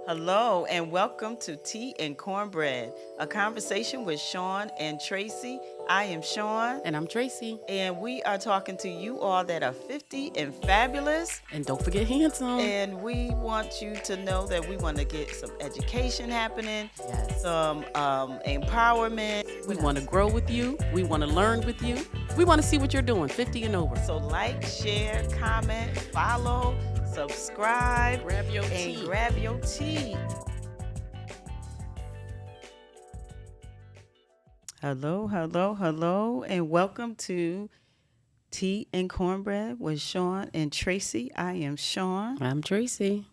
Hello and welcome to Tea and Cornbread, a conversation with Sean and Tracy. I am Sean. And I'm Tracy. And we are talking to you all that are 50 and fabulous. And don't forget handsome. And we want you to know that we want to get some education happening, some empowerment. We want to grow with you. We want to learn with you. We want to see what you're doing, 50 and over. So like, share, comment, follow, subscribe, grab your tea. Hello, and welcome to Tea and Cornbread with Sean and Tracy. I am Sean. I'm Tracy.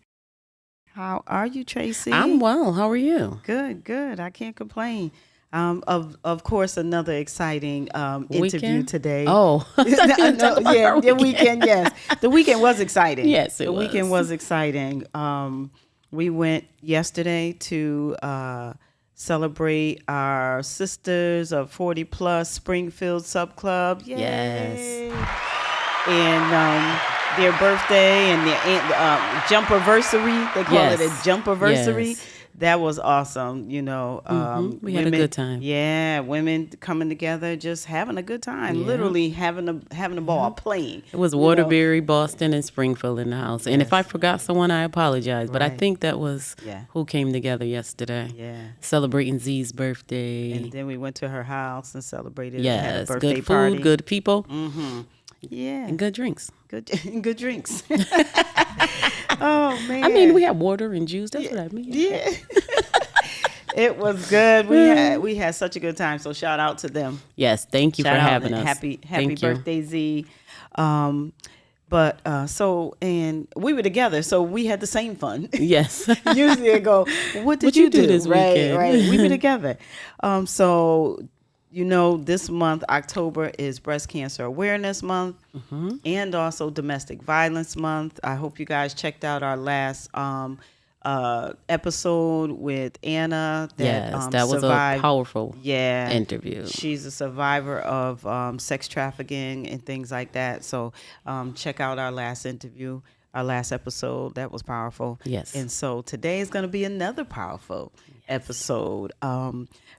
How are you, Tracy? I'm well. How are you? Good. I can't complain. Of course, another exciting interview today. Oh, the weekend. Yes, the weekend was exciting. Yes, the weekend was exciting. We went yesterday to celebrate our Sisters of 40 Plus Springfield Sub Club. Yay. Yes, and their birthday and their jump-anniversary. They call it a jump-anniversary. Yes. That was awesome, we had a good time. Yeah, women coming together, just having a good time, literally having a ball, playing. It was Waterbury, Boston, and Springfield in the house. And if I forgot someone, I apologize. But I think that was who came together yesterday. Yeah, celebrating Z's birthday. And then we went to her house and celebrated. Yes, had a birthday good food, party. good people. Mm-hmm. Yeah, and good drinks. Good drinks. Oh man! I mean, we had water and juice. That's what I mean. Yeah, it was good. We had such a good time. So shout out to them. Yes, thank you for having us. Happy birthday, Z. And we were together, so we had the same fun. Yes. Usually I go, what did you do this weekend? Right. We were together. This month, October, is Breast Cancer Awareness Month and also Domestic Violence Month. I hope you guys checked out our last episode with Anna. That was a powerful interview. She's a survivor of sex trafficking and things like that. So check out our last interview, our last episode. That was powerful. Yes. And so today is going to be another powerful episode.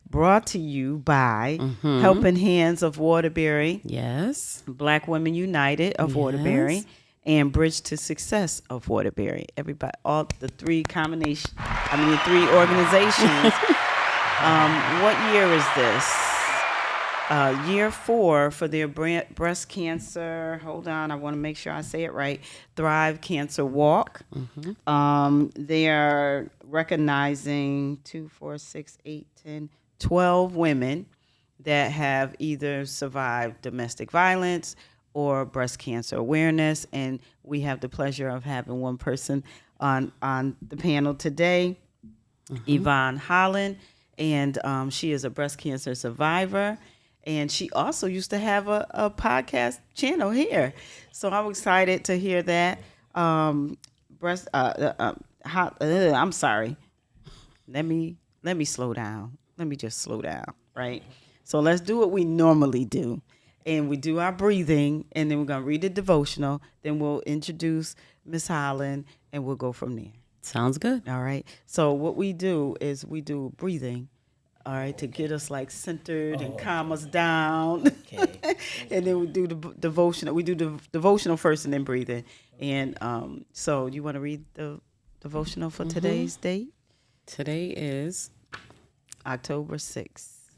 Brought to you by Helping Hands of Waterbury. Yes. Black Women United of Waterbury. And Bridge to Success of Waterbury. Everybody, all the three organizations. What year is this? Year 4 for their breast cancer. Hold on, I want to make sure I say it right. Thrive Cancer Walk. They are recognizing 2, 4, 6, 8, 10, 12 women that have either survived domestic violence or breast cancer awareness. And we have the pleasure of having one person on the panel today, Yvonne Holland. And she is a breast cancer survivor. And she also used to have a podcast channel here. So I'm excited to hear that. I'm sorry. Let me slow down. Let me just slow down, right? So let's do what we normally do. And we do our breathing, and then we're going to read the devotional. Then we'll introduce Miss Holland, and we'll go from there. Sounds good. All right. So what we do is we do breathing, all right, to get us like centered and calm us down. Okay. And then we do the devotional. We do the devotional first and then breathing. And so you want to read the devotional for today's date? Today is October 6th.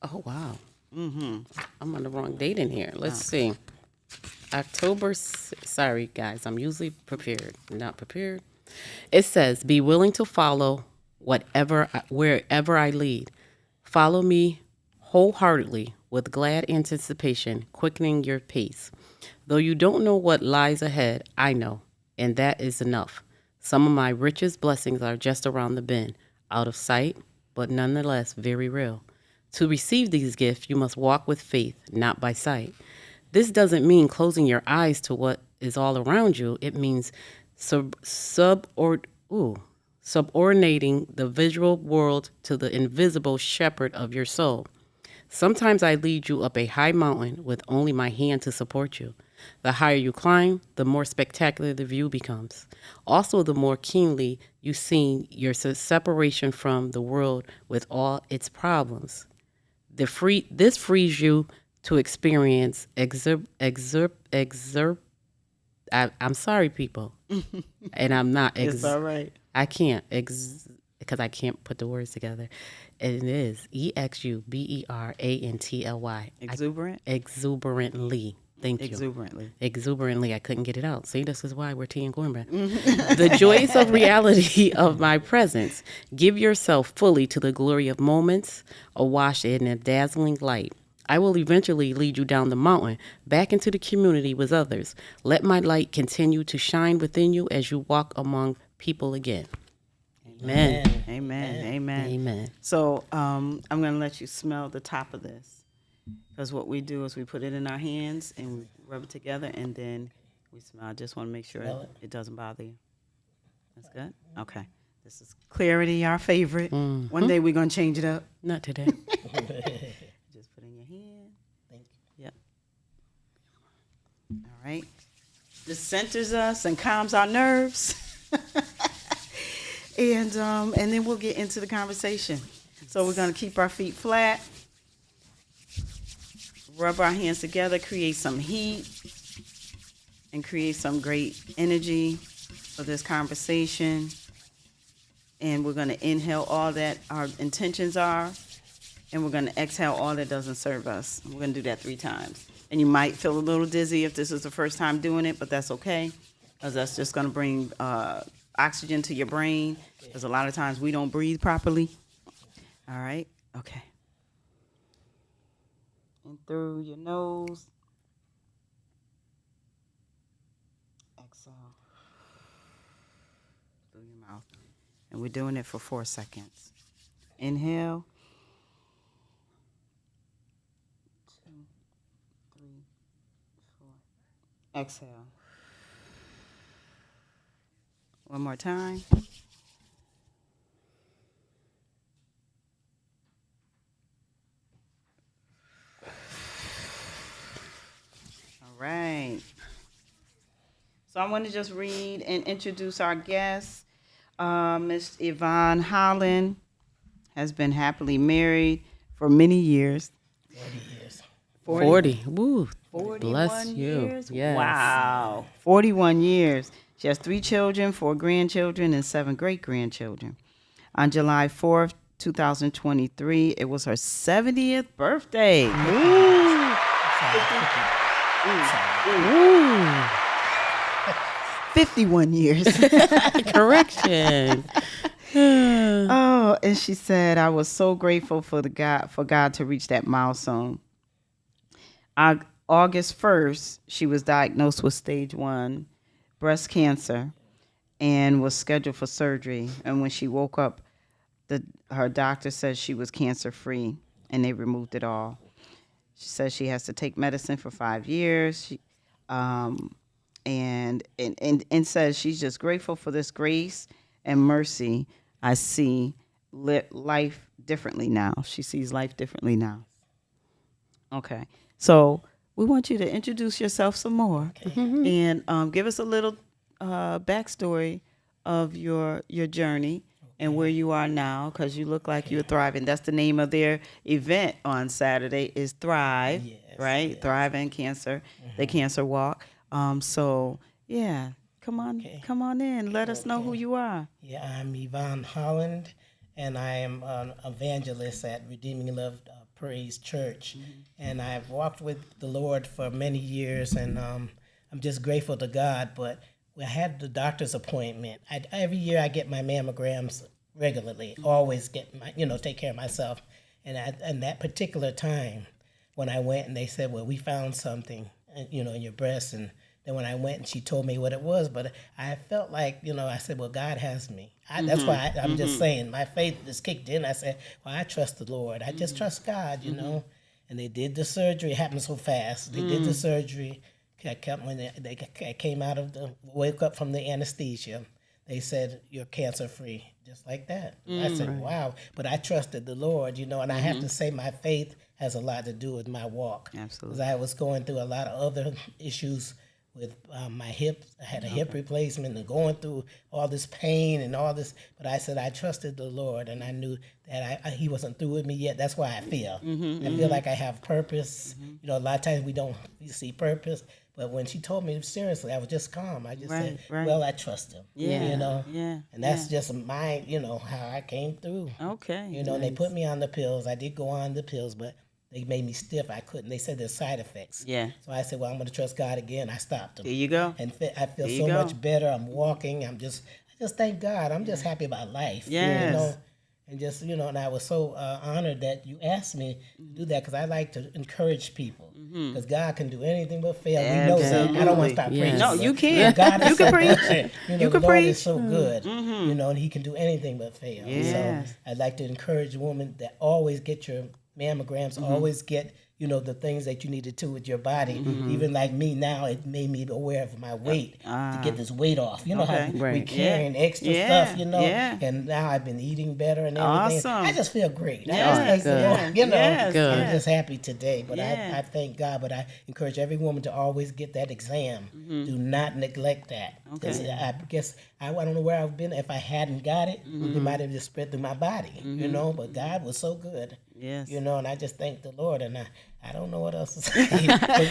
Oh, wow. I'm on the wrong date in here. Let's see. Sorry, guys. I'm usually prepared. Not prepared. It says, be willing to follow wherever I lead. Follow me wholeheartedly with glad anticipation, quickening your pace. Though you don't know what lies ahead, I know, and that is enough. Some of my richest blessings are just around the bend, out of sight, but nonetheless very real. To receive these gifts, you must walk with faith, not by sight. This doesn't mean closing your eyes to what is all around you. It means subordinating the visual world to the invisible shepherd of your soul. Sometimes I lead you up a high mountain with only my hand to support you. The higher you climb, the more spectacular the view becomes. Also, the more keenly you see your separation from the world with all its problems. This frees you to experience I'm sorry, people, and I'm not. It's all right. I can't because I can't put the words together. And it is exuberantly. Exuberant? Exuberantly. Thank you. Exuberantly. Exuberantly. I couldn't get it out. See, this is why we're tea and cornbread. The joys of reality of my presence. Give yourself fully to the glory of moments, awash in a dazzling light. I will eventually lead you down the mountain, back into the community with others. Let my light continue to shine within you as you walk among people again. Amen. Amen. Amen. Amen. So I'm going to let you smell the top of this. Because what we do is we put it in our hands and we rub it together and then we smell. I just want to make sure it doesn't bother you. That's good? Okay. This is clarity, our favorite. Mm-hmm. One day we're going to change it up. Not today. Just put it in your hand. Thank you. Yep. All right. This centers us and calms our nerves. And then we'll get into the conversation. So we're going to keep our feet flat. Rub our hands together, create some heat, and create some great energy for this conversation. And we're going to inhale all that our intentions are, and we're going to exhale all that doesn't serve us. We're going to do that 3 times. And you might feel a little dizzy if this is the first time doing it, but that's okay, because that's just going to bring oxygen to your brain, because a lot of times we don't breathe properly. All right? Okay. In through your nose. Exhale. Through your mouth. And we're doing it for 4 seconds. Inhale. 2, 3, 4. Exhale. One more time. Right. So I want to just read and introduce our guest. Miss Yvonne Holland has been happily married for many years. 40 years. 40. Woo. 41 Bless you. years? Yes. Wow. 41 years. She has 3 children, 4 grandchildren, and 7 great-grandchildren. On July 4th, 2023, it was her 70th birthday. Ooh. 51 years. Correction. Oh, and she said, I was so grateful for God to reach that milestone. August 1st, she was diagnosed with stage 1 breast cancer and was scheduled for surgery. And when she woke up, her doctor said she was cancer-free, and they removed it all. She says she has to take medicine for 5 years. And says she's just grateful for this grace and mercy. I see life differently now. She sees life differently now. Okay. So we want you to introduce yourself some more, and give us a little backstory of your journey and where you are now, because you look like you're thriving. That's the name of their event on Saturday is Thrive, right? Yes. Thrive and Cancer, the Cancer Walk. So, yeah, come on in. Let us know who you are. Yeah, I'm Yvonne Holland, and I am an evangelist at Redeeming Love Praise Church. And I've walked with the Lord for many years, and I'm just grateful to God. But I had the doctor's appointment. Every year I get my mammograms regularly, always get take care of myself. And that particular time when I went and they said, well, we found something, in your breast. And then when I went and she told me what it was, but I felt like, I said, well, God has me. That's why I'm just saying my faith just kicked in. I said, well, I trust the Lord. I just trust God, And they did the surgery. It happened so fast. They did the surgery. When they came out woke up from the anesthesia. they said, you're cancer free, just like that. I said, wow. But I trusted the Lord, and I have to say my faith has a lot to do with my walk. Absolutely. Because I was going through a lot of other issues with my hip. I had a hip replacement and going through all this pain and all this. But I said I trusted the Lord, and I knew that He wasn't through with me yet. That's why I feel. I feel like I have purpose. A lot of times we don't see purpose. But when she told me seriously, I was just calm. I just said, well, I trust Him. Yeah. And that's just my, how I came through. Okay. And they put me on the pills. I did go on the pills, but they made me stiff. I couldn't. They said there's side effects. Yeah. So I said, well, I'm going to trust God again. I stopped them. There you go. And I feel so much better. I'm walking. I just thank God. I'm just happy about life. Yes. And just, and I was so honored that you asked me to do that, because I like to encourage people. Because God can do anything but fail. We know that. I don't want to stop preaching. No, you can. God is You can so preach. good. You the can Lord preach. is so good. And He can do anything but fail. Yes. So I'd like to encourage women that always get your mammograms, always get the things that you need to do with your body. Even like me now, it made me aware of my weight to get this weight off. You know how we carrying extra stuff, and now I've been eating better and everything. Awesome. I just feel great. Yes. I just thank the Lord, Yes. Good. I'm just happy today. But Yeah. I thank God. But I encourage every woman to always get that exam. Do not neglect that. Because I guess, I don't know where I've been. If I hadn't got it, it might have just spread through my body, But God was so good. Yes. And I just thank the Lord, and I don't know what else to say. But,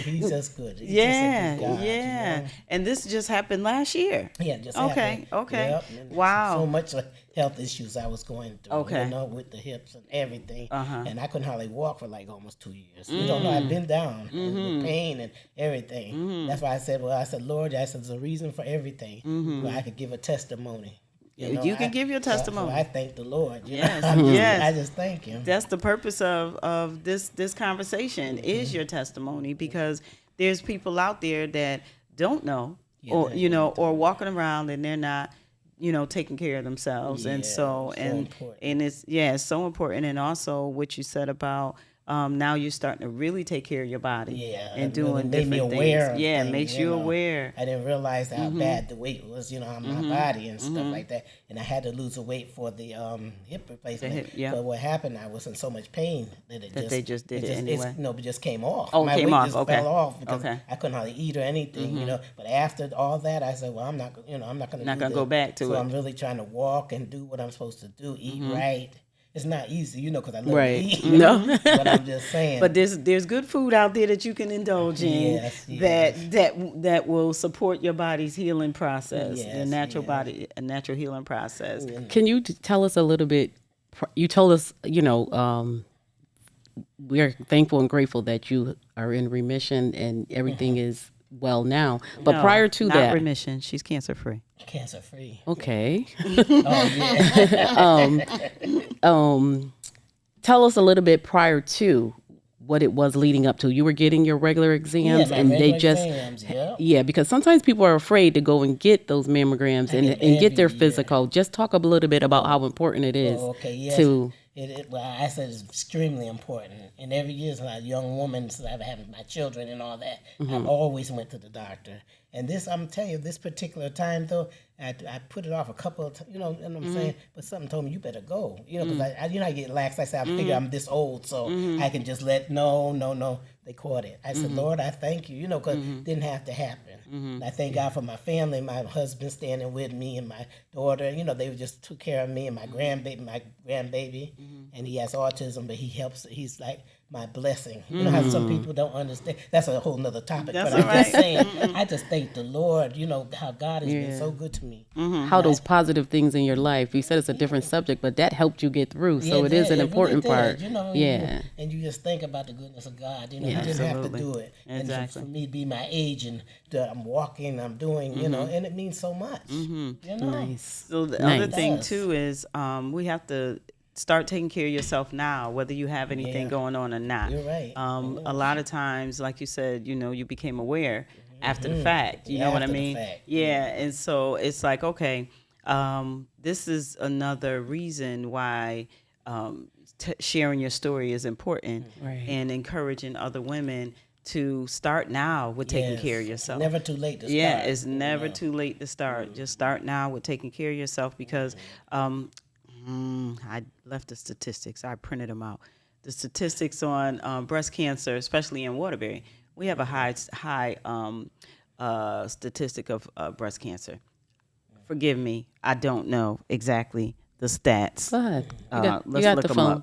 He's just good. He's just a good God, And this just happened last year. Yeah, just Okay. happened. Yep. And Wow. So much health issues I was going through. Okay. With the hips and everything. Uh-huh. And I couldn't hardly walk for like almost 2 years. I've been down with pain and everything. That's why I said, Lord, I said, there's a reason for everything. Where I could give a testimony. You can give your testimony. So I thank the Lord. Yes. I just thank Him. That's the purpose of this conversation is your testimony, because there's people out there that don't know, or walking around and they're not, taking care of themselves. And so important. and it's so important. And also what you said about now you're starting to really take care of your body and doing made me different aware things. of Yeah, things, makes you aware. I didn't realize how bad the weight was, on my body and stuff like that. And I had to lose the weight for the hip replacement. But what happened, I was in so much pain that they just did it anyway. It just came off. Oh, my came weight off. just Okay. fell off because Okay. I couldn't hardly eat or anything, But after all that, I said, well, I'm not going to go back to it. So I'm really trying to walk and do what I'm supposed to do, eat right. It's not easy, because I love to Right. eat. No. But I'm just saying. But there's good food out there that you can indulge in that will support your body's healing process, the natural body, a natural healing process. Can you tell us a little bit? You told us, we're thankful and grateful that you are in remission and everything is well now. But No, prior to not that, remission. She's cancer free. Cancer free. okay. Oh yeah. Tell us a little bit prior to what it was leading up to. You were getting your regular exams, my and they regular just exams, yep. yeah, because sometimes people are afraid to go and get those mammograms and get their every year. physical. Just talk a little bit about how important it is Okay, yes. to. Well, I said it's extremely important. And every year, as a young woman, since I've had my children and all that, I've always went to the doctor. And this, I'm telling you, this particular time though, I put it off a couple of times, you know what I'm saying? But something told me, you better go. Because I get lax. I said, I figure I'm this old, so I can just no. They caught it. I said, Lord, I thank you, because it didn't have to happen. And I thank God for my family, my husband standing with me and my daughter. They just took care of me and my grandbaby. And he has autism, but he's like my blessing. You know how some people don't understand. That's a whole nother topic. That's but I'm all right. just saying, I just thank the Lord, how God has been so good to me. How those positive things in your life. You said it's a different subject, but that helped you get through. So Yeah, it is an really important did, part. And you just think about the goodness of God. You didn't have to Absolutely. do it. Exactly. And for me to be my age and I'm walking, I'm doing, and it means so much. Nice. So the Nice. other thing Does. too is we have to start taking care of yourself now, whether you have anything going on or not. You're right. A lot of times, like you said, you became aware after the fact. You know what I After the mean? fact. Yeah. And so it's like, okay, this is another reason why sharing your story is important Right. and encouraging other women to start now with taking care of yourself. Never too late to start. Yeah, it's never too late to start. Just start now with taking care of yourself because I left the statistics. I printed them out. The statistics on breast cancer, especially in Waterbury, we have a high statistic of breast cancer. Forgive me, I don't know exactly the stats. Go ahead. You Let's got look the them phone.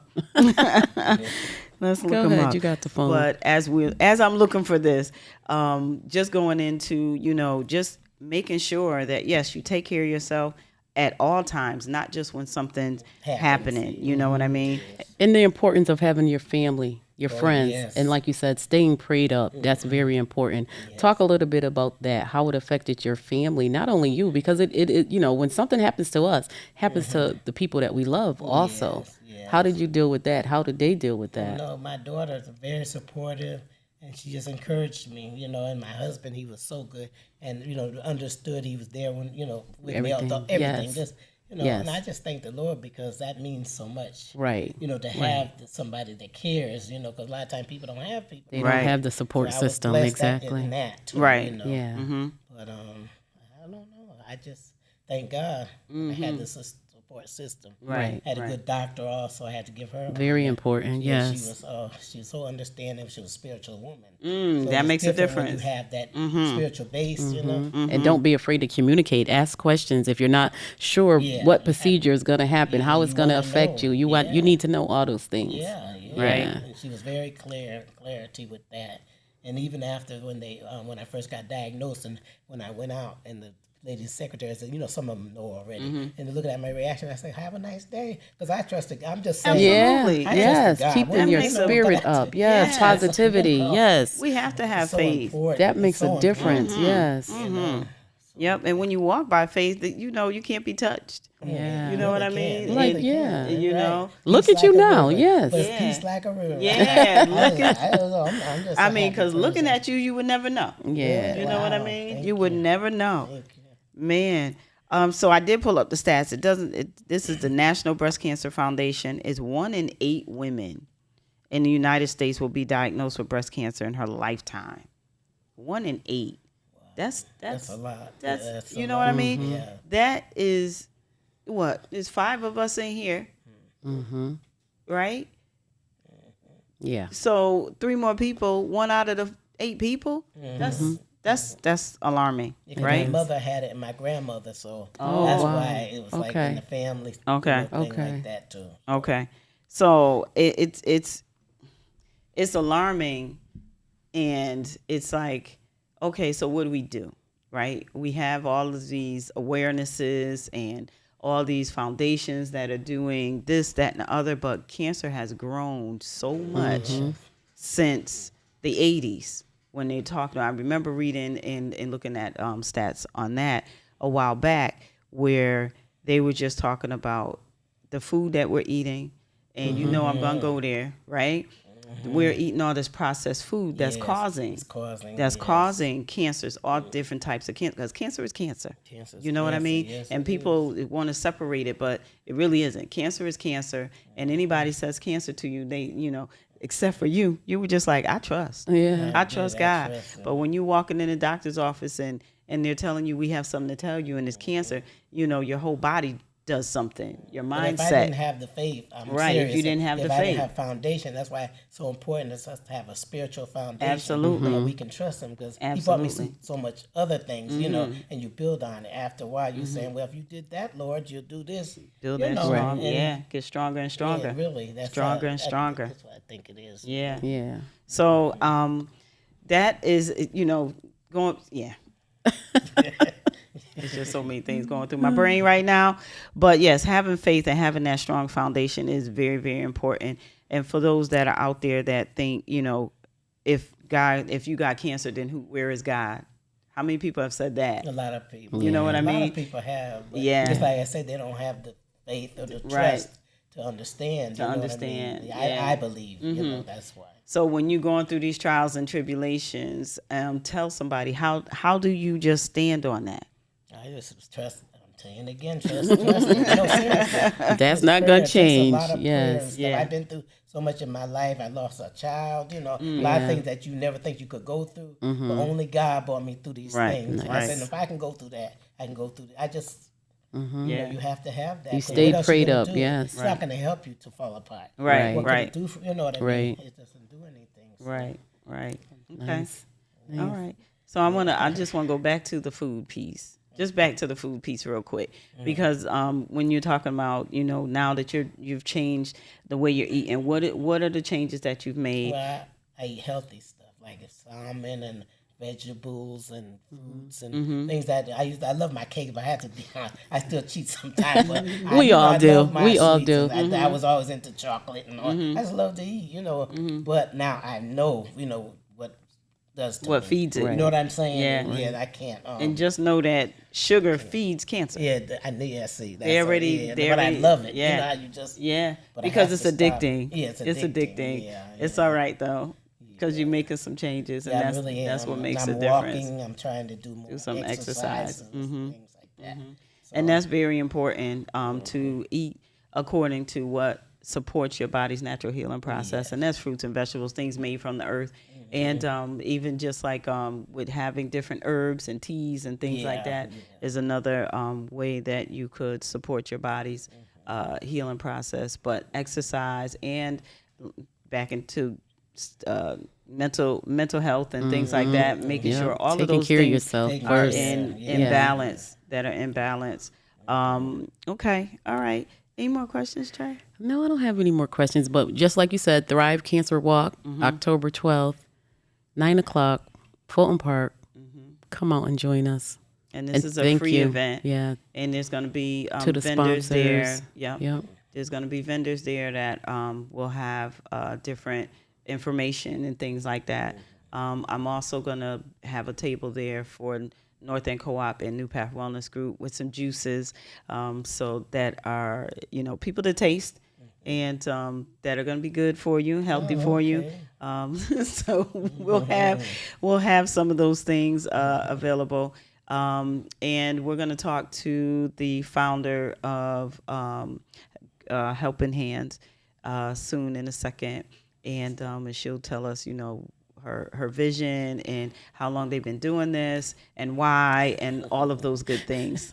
up. Let's look Go them ahead. up. You got the phone. But as I'm looking for this, just going into just making sure that yes, you take care of yourself at all times, not just when something's happening. You know what I mean? And the importance of having your family, your friends, yes. and like you said, staying prayed up. That's very important. Talk a little bit about that, how it affected your family, not only you, because it when something happens to us, happens to the people that we love also. Yes. How did you deal with that? How did they deal with that? My daughter's very supportive, and she just encouraged me, and my husband, he was so good, and, understood he was there when, with Everything, me, everything, yes. just, Yes. and I just thank the Lord because that means so much. Right. To have somebody that cares, because a lot of times people don't have people. They Right. don't have the support So I was system, blessed exactly. in that too, Right. Yeah. But I don't know. I just thank God I had the support system. Right. Had a good doctor also. I had to give her a Very honor. important, Yeah, yes. she was so understanding. She was a spiritual woman. That it's makes a different when difference. you have that spiritual base, And don't be afraid to communicate. Ask questions if you're not sure Yeah. what procedure is going to happen, how it's you going to wanna affect know. you. You need to know all those things. Yeah. Right. And she was very clarity with that. And even after when I first got diagnosed and when I went out and the lady's secretary said, some of them know already. And they're looking at my reaction, I say, have a nice day. Because I trusted God. I'm just saying. Absolutely. I Yes, trusted God. keeping Well, your you know, spirit but I- up. Yes, Yes. positivity. Yes. We have to have so faith. important. That It's makes so a difference. important, Yes. Yep. And when you walk by faith, that you can't be touched. Yeah. You know what I Really mean? can. Like, Really yeah. can. You Right. know? Look Peace at you like a now, river. yes. But it's Yeah. peace like a river. Yeah, looking- I'm just I a mean, happy because looking person. at you, you would never know. Yeah. You know what I Wow. mean? Thank You would never know. Thank you. Man. So I did pull up the stats. This is the National Breast Cancer Foundation. Is 1 in 8 women in the United States will be diagnosed with breast cancer in her lifetime. 1 in 8. That's a lot. That's Yeah, that's you a know lot. what I mean? Yeah. That is what? There's 5 of us in here, Mm-hmm. right? Yeah. So 3 more people, 1 out of the 8 people. That's alarming, Because right? my mother had it and my grandmother, so Oh, that's wow. why it was like Okay. in the family. Okay. Thing Okay. like that too. Okay, so it's alarming, and it's like, okay, so what do we do, right? We have all of these awarenesses and all these foundations that are doing this, that, and the other, but cancer has grown so much since the 80s when they talked about. I remember reading and looking at stats on that a while back where they were just talking about the food that we're eating, and I'm gonna go there, right? We're eating all this processed food that's Yes, causing it's causing, that's yes. causing cancers, all different types of cancer, because cancer is cancer. Cancer is You know what I cancer, mean? yes, And it people want to separate it, but it really isn't. Cancer is cancer, and anybody says cancer to you, they except for you were just like, I trust. Yeah. I trust I God. trust him. But when you walking in the doctor's office and they're telling you we have something to tell you and it's cancer, your whole body does something. Your But if I mindset. didn't have the faith, I'm Right, if serious. you didn't have if the I faith. didn't have foundation, that's why it's so important it's us to have a spiritual foundation. Absolutely. That we can trust him because he brought me Absolutely. so much other things, and you build on it. After a while, you're saying, well, if you did that, Lord, you'll do this. Build you that know, strong. and- Yeah, get stronger and stronger. Yeah, really. That's Stronger how- and stronger. That's what I think it is. Yeah. Yeah. So that is going yeah. There's just so many things going through my brain right now. But yes, having faith and having that strong foundation is very, very important. And for those that are out there that think, if you got cancer, then where is God? How many people have said that? A lot of people. You know what I A lot mean? of people have. But Yeah. Just like I said, they don't have the faith or the trust Right. to understand. To you know understand, What I mean? yeah. I believe. That's why. So when you're going through these trials and tribulations, tell somebody, how do you just stand on that? I just trust. I'm telling you again, trust. No, seriously. That's It's not prayer. gonna It takes change. A lot of Yes. prayers. Yeah. I've been through so much in my life. I lost a child, a lot of things that you never think you could go through. But only God brought me through these Right, things. right. I said, if I can go through that, I can go through that. I just, Yeah. you have to have that. You 'Cause stayed what else prayed gonna up, do? yes. It's not going to help you to fall apart. Right, What right. could it do for, you know what I mean? Right. It doesn't do anything. So. Right, right. Okay. Nice. All right. So I just want to go back to the food piece. Just back to the food piece real quick, because when you're talking about, now that you've changed the way you're eating, what are the changes that you've made? Well, I eat healthy stuff like salmon and vegetables and fruits and things that I love my cake, but I have to be honest, I still cheat sometimes. But We all do. love my We all sweets, do. and I was always into chocolate and all. I just love to eat, But now I know, what does to What me. feeds it? You know what I'm saying? Yeah. Yeah, I can't. And just know that sugar feeds cancer. Yeah, see. That's They already, but I love it. Yeah, How you just yeah, but I because have it's to stop. addicting. Yeah, it's It's addicting. Yeah, It's yeah. all right though, because you're making some changes, and Yeah, I that's really am. that's what And makes I'm a difference. walking. I'm trying to do more some exercise. and things like that. So, And that's very important, to eat according to what supports your body's natural healing process, and that's fruits and vegetables, things made from the earth, and even just like with having different herbs and teas and things like that is another way that you could support your body's healing process. But exercise and back into mental health and things like that, making sure all Taking of those care of things yourself Taking are first. in balance, that are in balance. Okay, all right. Any more questions, Trey? No, I don't have any more questions. But just like you said, Thrive Cancer Walk, October 12th, 9 o'clock, Fulton Park. Come out and join us. And this is a thank free you. event. Yeah. And there's going to be To the vendors there. sponsors. Yep. Yep. There's going to be vendors there that will have different information and things like that. I'm also going to have a table there for North End Co-op and New Path Wellness Group with some juices, so that are, people to taste and that are going to be good for you, healthy for you. So we'll have some of those things available. And we're going to talk to the founder of Helping Hands soon in a second, and she'll tell us, her vision and how long they've been doing this and why and all of those good things.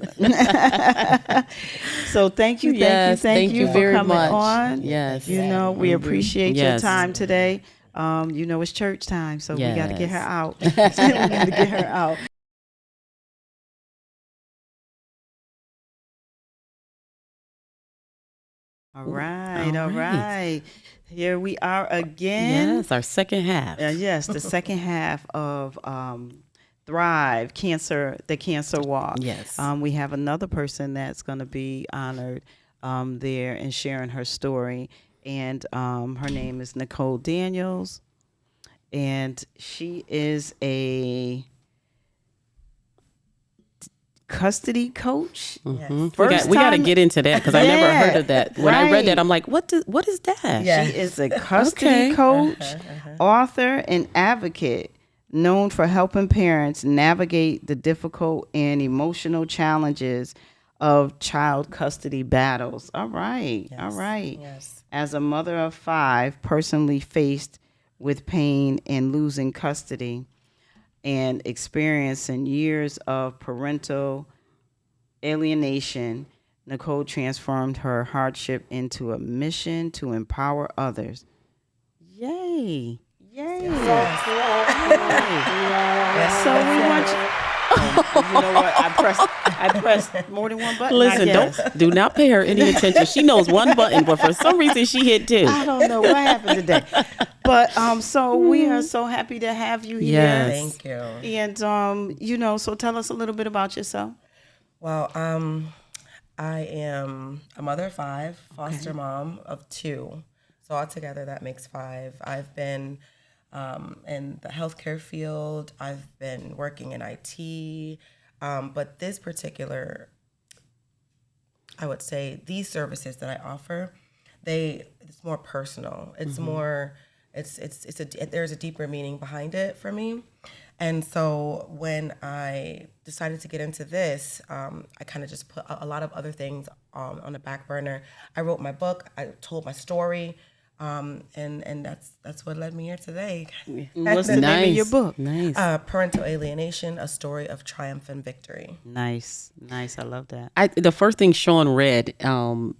So thank you for very coming much. on. Yes. We appreciate your Yes. time today. It's church time, so we got to get her Yes. out. We got to get her out. All right. Here we are again. Yes, our second half. Yes, the second half of Thrive the Cancer Walk. Yes. We have another person that's going to be honored there and sharing her story, and her name is Nicole Daniels, and she is a custody coach. We First got to time- get into that because I never Yeah, heard of that. When I read that, right. I'm like, what is that? Yeah. She is a custody coach, author, and advocate known for helping parents navigate the difficult and emotional challenges of child custody battles. All right. Yes. As a mother of 5, personally faced with pain and losing custody and experiencing years of parental alienation, Nicole transformed her hardship into a mission to empower others. Yay. So we want you. You know what? I pressed more than one button. I Listen, guess. do not pay her any attention. She knows one button, but for some reason she hit 2. I don't know what happened today. But so we are so happy to have you here. Yes. Thank you. And so tell us a little bit about yourself. Well, I am a mother of 5, foster mom of 2. So altogether that makes 5. I've been in the healthcare field. I've been working in IT. But this particular, I would say, these services that I offer, it's more personal. It's more, there's a deeper meaning behind it for me. And so when I decided to get into this, I kind of just put a lot of other things on the back burner. I wrote my book. I told my story. And that's what led me here today. What's the name of your book? Nice. Parental Alienation: A Story of Triumph and Victory. Nice. I love that. The first thing Sean read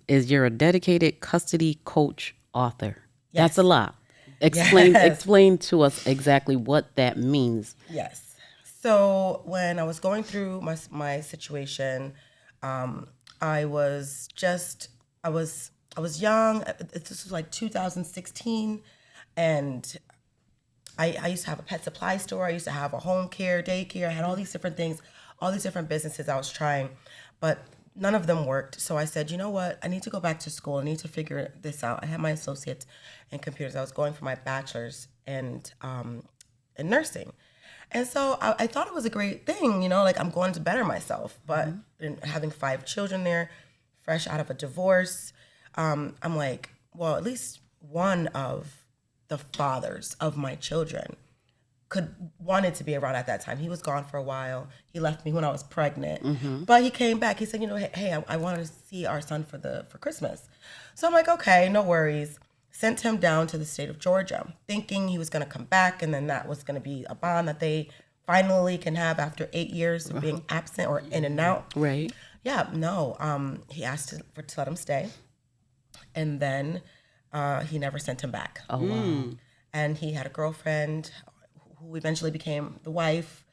is you're a dedicated custody coach author. Yes. That's a lot. Explain to us exactly what that means. Yes. So when I was going through my situation, I was young. This was like 2016, and I used to have a pet supply store. I used to have a home care, daycare. I had all these different things, all these different businesses I was trying, but none of them worked. So I said, you know what? I need to go back to school. I need to figure this out. I had my associates in computers. I was going for my bachelor's in nursing. And so I thought it was a great thing, like I'm going to better myself. But having 5 children there, fresh out of a divorce, I'm like, well, at least one of the fathers of my children wanted to be around at that time. He was gone for a while. He left me when I was pregnant, but he came back. He said, hey, I want to see our son for Christmas. So I'm like, okay, no worries. Sent him down to the state of Georgia, thinking he was going to come back, and then that was going to be a bond that they finally can have after 8 years of being absent or in and out. Right. Yeah, no. He asked to let him stay, and then he never sent him back. Oh, wow. And he had a girlfriend who eventually became the wife,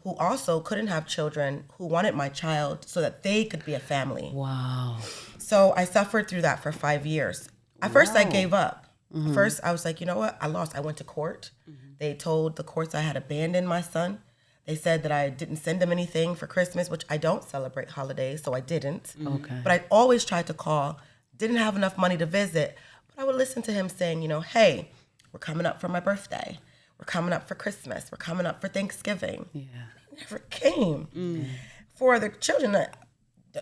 who also couldn't have children, who wanted my child so that they could be a family. Wow. So I suffered through that for 5 years. At first, I gave up. First, I was like, you know what? I lost. I went to court. They told the courts I had abandoned my son. They said that I didn't send him anything for Christmas, which I don't celebrate holidays, so I didn't. Okay. But I always tried to call. Didn't have enough money to visit. But I would listen to him saying, hey, we're coming up for my birthday. We're coming up for Christmas. We're coming up for Thanksgiving. Yeah. He never came. For the children that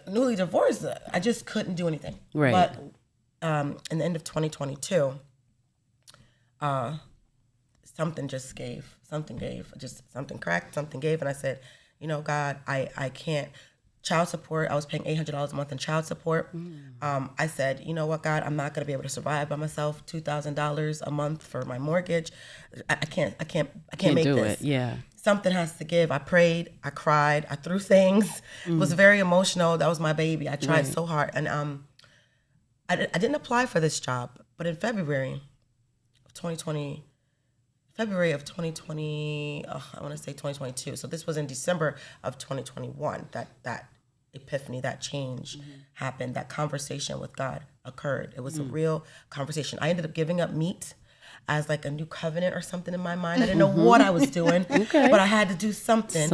newly divorced, I just couldn't do anything. Right. But in the end of 2022, something just gave. Something gave. Just something cracked, something gave. And I said, God, I can't. Child support, I was paying $800 a month in child support. I said, you know what, God, I'm not going to be able to survive by myself. $2,000 a month for my mortgage. I can't make do this. it. Yeah. Something has to give. I prayed, I cried, I threw things. It was very emotional. That was my baby. I tried so hard. And I didn't apply for this job, but in February of 2020, I want to say 2022. So this was in December of 2021 that epiphany, that change happened, that conversation with God occurred. It was a real conversation. I ended up giving up meat as like a new covenant or something in my mind. I didn't know what I was doing, but I had to do something.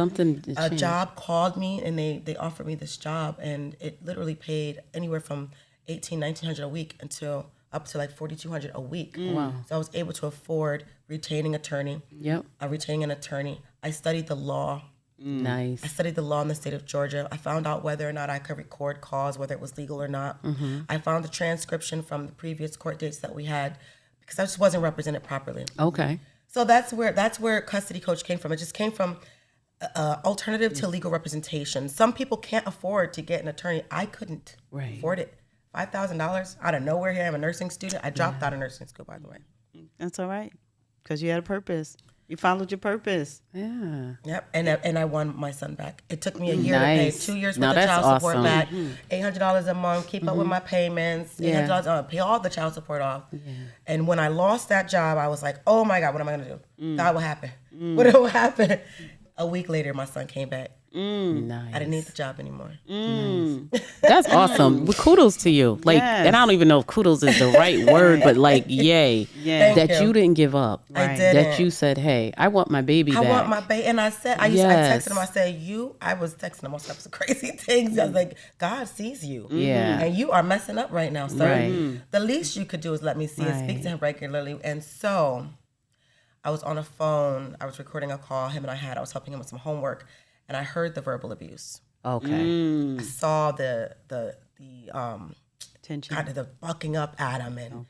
A job called me and they offered me this job, and it literally paid anywhere from $1,900 a week until up to like $4,200 a week. Wow. So I was able to afford retaining attorney. Yep. Retaining an attorney. I studied the law. Nice. I studied the law in the state of Georgia. I found out whether or not I could record calls, whether it was legal or not. I found the transcription from the previous court dates that we had because I just wasn't represented properly. Okay. So that's where custody coach came from. It just came from alternative to legal representation. Some people can't afford to get an attorney. I couldn't afford it. $5,000 out of nowhere here. I'm a nursing student. I dropped out of nursing school, by the way. That's all right, because you had a purpose. You followed your purpose. Yeah. Yep, and I won my son back. It took me a year to pay, 2 years worth of child support awesome. back, $800 a month, keep up with my payments, $800, pay all the child support off. And when I lost that job, I was like, oh my God, what am I gonna do? God, what happened? What will happen? A week later, my son came back. Nice. I didn't need the job anymore. That's awesome. Well, kudos to you. Like, and I don't even know if kudos is the right word, but like, yay. Thank you didn't give up. I didn't. That you said, hey, I want my baby back. I want my baby. And I said, I texted him, I said, I was texting him all types of crazy things. I was like, God sees you. Yeah. And you are messing up right now, sir. Right. The least you could do is let me see and speak to him regularly. And so I was on a phone. I was recording a call him and I was helping him with some homework. And I heard the verbal abuse. Okay. I saw the Tension. kind of the bucking up at him and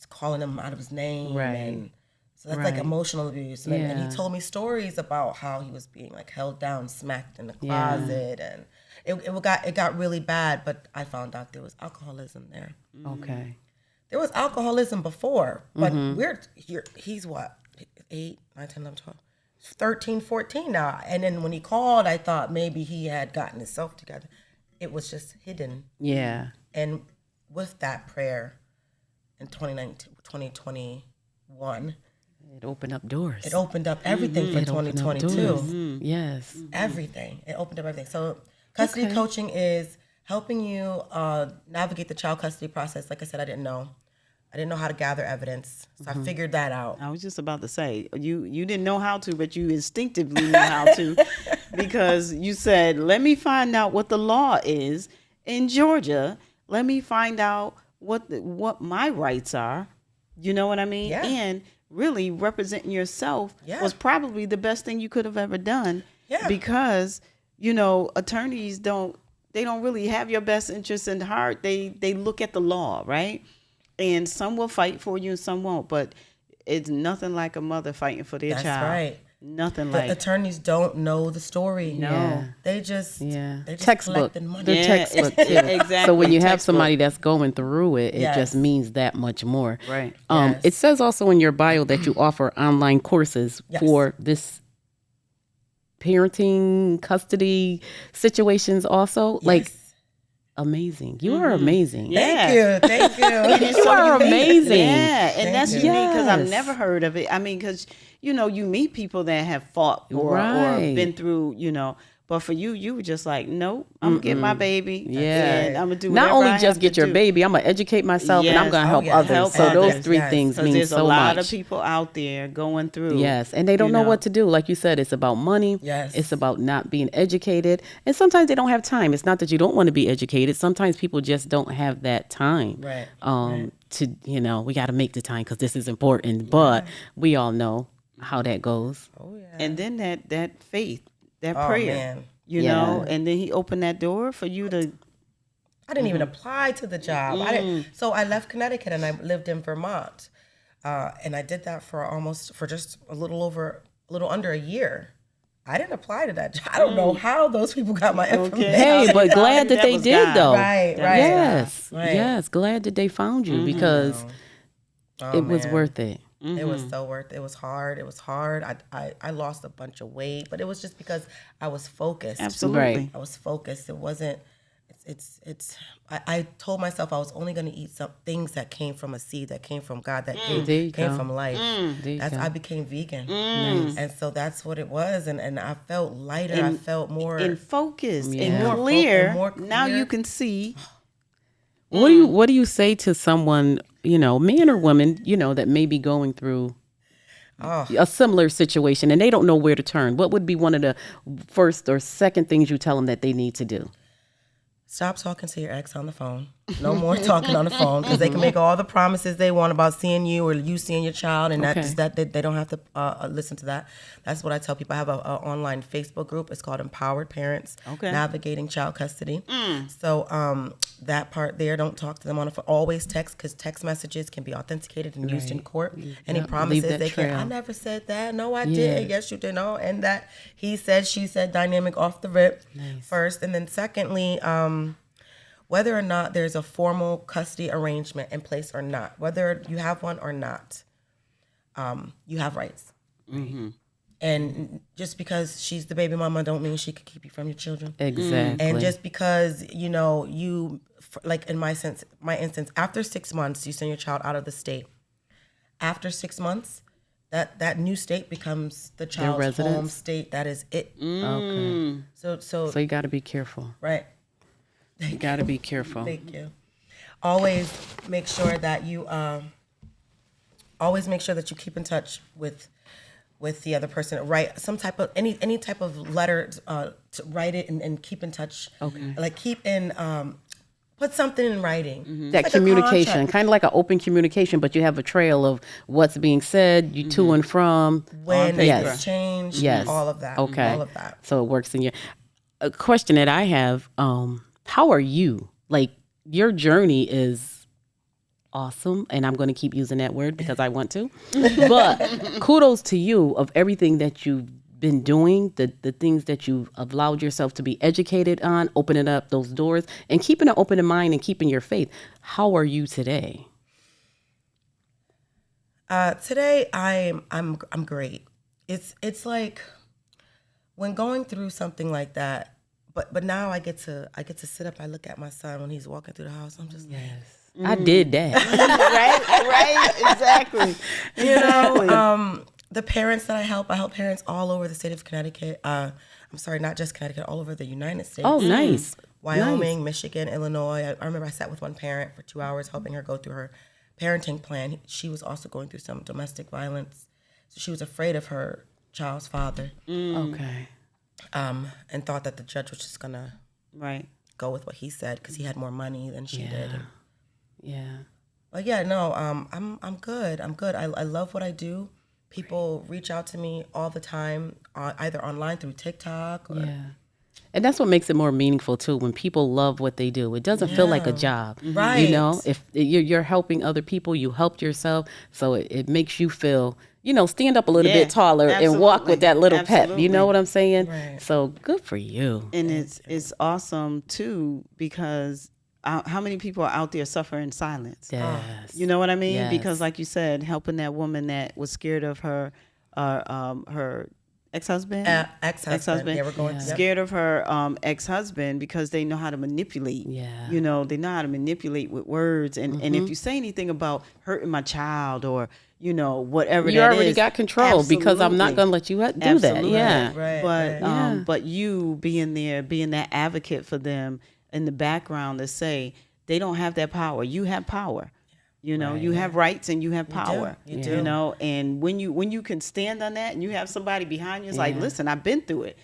calling him out of his name. Right. And so that's like emotional abuse. And he told me stories about how he was being like held down, smacked in the closet, and it got really bad. But I found out there was alcoholism there. Okay. there was alcoholism before, but he's what, 8, 9, 10, 11, 12, 13, 14 now. And then when he called, I thought maybe he had gotten himself together. It was just hidden. Yeah. And with that prayer in 2021, It opened up doors. it opened up everything for It opened up 2022. doors. Yes. Everything. It opened up everything. So custody coaching is helping you navigate the child custody process. Like I said, I didn't know how to gather evidence. So I figured that out. I was just about to say, you didn't know how to, but you instinctively knew how to, because you said, let me find out what the law is in Georgia. Let me find out what my rights are. You know what I mean? Yeah. And really representing yourself Yeah. was probably the best thing you could have ever done. Yeah. Because, attorneys don't really have your best interests in heart. They look at the law, right? And some will fight for you and some won't, but it's nothing like a mother fighting for their That's child. right. Nothing The like attorneys don't know the story. No. Yeah. They just Textbook. collecting money. They're Yeah, textbook too. exactly. So when you have Textbook. somebody that's going through it, it Yes. just means that much more. Right. Yes. It says also in your bio that you offer online courses Yes. for this parenting, custody situations also. Like, Yes. amazing. You are amazing. Yeah. Thank you. You are amazing. Yeah, and that's you. unique because I've Yes. never heard of it. I mean, because you meet people that have fought or Right. been through, but for you were just like, nope, I'm gonna get my baby. Yeah. and I'm gonna do Not whatever only I just have get to your do. baby, I'm gonna educate myself and I'm Yes. gonna Oh, help yeah. others. Help So those others. 3 Yes. things Because mean there's so a lot much. of people out there going through. Yes, and they don't know what to do. Like you said, it's about money. Yes. It's about not being educated. And sometimes they don't have time. It's not that you don't want to be educated. Sometimes people just don't have that time. Right, To, we got to make the time because this is important. But we all know how that goes. Oh yeah. And then that faith, that Oh, prayer, man. Yeah. and then he opened that door for you to. I didn't even apply to the job. So I left Connecticut and I lived in Vermont, and I did that for just a little under a year. I didn't apply to that job. I don't know how those people got my information. Hey, but glad that That they was did, God. though. Right, right. Yes. Right. Yes. Glad that they found you because Oh, it was man. worth it. It was so worth it. It was hard. I lost a bunch of weight, but it was just because I was focused. Absolutely. Right. I was focused. It wasn't. I told myself I was only going to eat some things that came from a seed that came from God, that There you came go. from life. There you go. I became vegan, and so that's what it was. And I felt lighter. I felt more in focus Yeah. and More clear. more Now clear. you can see. What do you say to someone, man or woman, that may be going through a similar situation and they don't know where to turn? What would be one of the first or second things you tell them that they need to do? Stop talking to your ex on the phone. No more talking on the phone because they can make all the promises they want about seeing you or you seeing your child, and Okay. that they don't have to listen to that. That's what I tell people. I have an online Facebook group. It's called Empowered Parents Okay. Navigating Child Custody. So that part there, don't talk to them on the phone. Always text, because text messages can be authenticated and used in court. Any Yep. promises Leave that they can. trail. I never said that. No, I didn't. Yes, you did. No, and that he said, she said, dynamic off the rip first, and then secondly, whether or not there's a formal custody arrangement in place or not, whether you have one or not, you have rights. And just because she's the baby mama don't mean she could keep you from your children. Exactly. And just because, like in my instance, after 6 months, you send your child out of the state. After 6 months, that new state becomes the child's residence? home state. That is it. Okay. So So you got to be careful. right. You got to be careful. Thank you. Always make sure that you keep in touch with the other person. Write some type of any type of letter to write it and keep in touch. Okay. Like put something in writing. That Like a communication, contract. kind of like an open communication, but you have a trail of what's being said, you to and from. When Yes. it's changed. Yes. All of that. Okay. All of that. So it works in your. A question that I have: how are you? Like, your journey is awesome, and I'm going to keep using that word because I want to. But kudos to you of everything that you've been doing, the things that you've allowed yourself to be educated on, opening up those doors, and keeping an open mind and keeping your faith. How are you today? Today I'm great. It's like when going through something like that, but now I get to sit up. I look at my son when he's walking through the house. I'm just like, I did that. right, exactly. you know, the parents that I help parents all over the state of Connecticut. I'm sorry, not just Connecticut, all over the United States. Oh, nice. Wyoming, Michigan, Illinois. I remember I sat with one parent for 2 hours helping her go through her parenting plan. She was also going through some domestic violence. So she was afraid of her child's father. Okay. And thought that the judge was just gonna go with what he said because he had more money than she did. Yeah. But yeah, no, I'm good. I'm good. I love what I do. People reach out to me all the time, either online through TikTok or And that's what makes it more meaningful too. When people love what they do, it doesn't feel like a job, Right. You know, if you're helping other people, you helped yourself, so it makes you feel, stand up a little bit taller and walk with that little pep. You know what I'm saying? Right. So good for you. And it's awesome too because how many people are out there suffering in silence? Yes. You know what I mean? Yes. Because like you said, helping that woman that was scared of her ex-husband. Ex-husband. They were going Scared of her ex-husband because they know how to manipulate. Yeah. You know, they know how to manipulate with words. And if you say anything about hurting my child or, whatever You that already is, got control because I'm not going to let you do that. Absolutely. Yeah. Right. But you being there, being that advocate for them in the background to say they don't have that power. You have power. You have rights and you have power. You do. And when you can stand on that and you have somebody behind you, it's like, listen, I've been through it.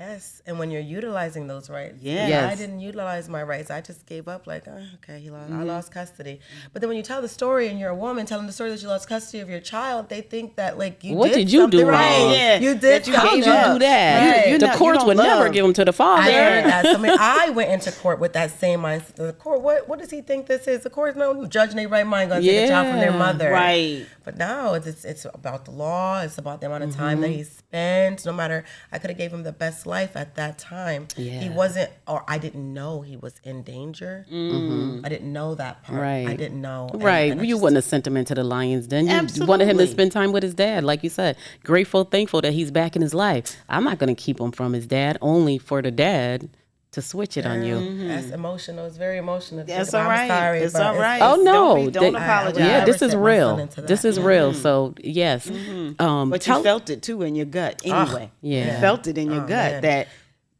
Yes, and when you're utilizing those rights. Yeah. Yes. I didn't utilize my rights. I just gave up like, okay, I lost custody. But then when you tell the story and you're a woman telling the story that you lost custody of your child, they think that like you What did did you something do wrong? right. Yeah. You did That you How'd gave you up. do that? Right. The courts would never give them to the father. I heard that. I went into court with that same mindset. The court, what does he think this is? The court, no judge in their right mind going to take a child from their mother. Right. But now it's about the law. It's about the amount of time that he spent. No matter, I could have gave him the best life at that time. Yeah. He wasn't, or I didn't know he was in danger. I didn't know that part. Right. I didn't know. Right. And I you just- wouldn't have sent him into the lion's den. You Absolutely. wanted him to spend time with his dad. Like you said, grateful, thankful that he's back in his life. I'm not going to keep him from his dad, only for the dad to switch it on you. That's emotional. It's very emotional. That's I'm all right. sorry. It's but all right. Oh, no. Don't They- apologize. Yeah, never this is sent my son real. into that. This is real. So, yes. But you felt it too in your gut anyway. yeah. You felt it in your gut man. that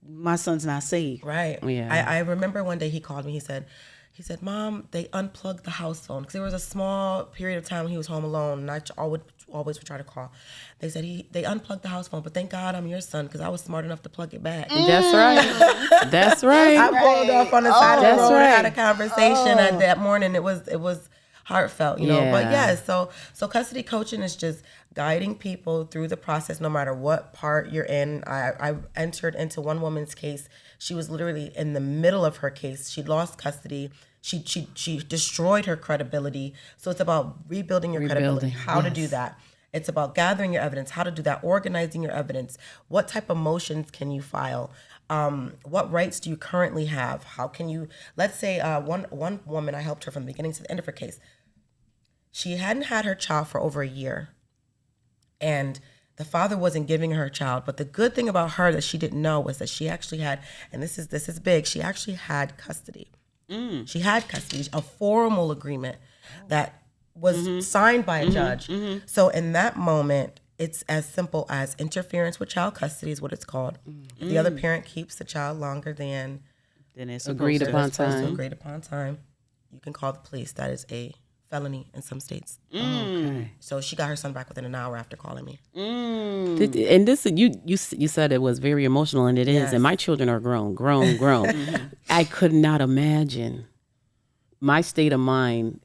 my son's not saved. Right. Yeah. I remember one day he called me. He said, Mom, they unplugged the house phone because there was a small period of time when he was home alone, and I always would try to call. They said they unplugged the house phone, but thank God I'm your son because I was smart enough to plug it back. That's right. That's right. I pulled off on the side of That's the road and right. had a conversation and that morning. It was heartfelt, But Yeah. yes, so custody coaching is just guiding people through the process, no matter what part you're in. I entered into one woman's case. She was literally in the middle of her case. She lost custody. She destroyed her credibility. So it's about rebuilding your credibility, how to do that. It's about gathering your evidence, how to do that, organizing your evidence. What type of motions can you file? What rights do you currently have? How can you, let's say one woman, I helped her from the beginning to the end of her case. She hadn't had her child for over a year. And the father wasn't giving her a child. But the good thing about her that she didn't know was that she actually had, and this is big, she actually had custody. She had custody, a formal agreement that was signed by a judge. So in that moment, it's as simple as interference with child custody is what it's called. If the other parent keeps the child longer than Then it's Agreed supposed to. upon supposed to time. agreed upon time, you can call the police. That is a felony in some states. Okay. So she got her son back within an hour after calling me. And this, you said it was very emotional, and it is. Yes. And my children are grown. I could not imagine my state of mind,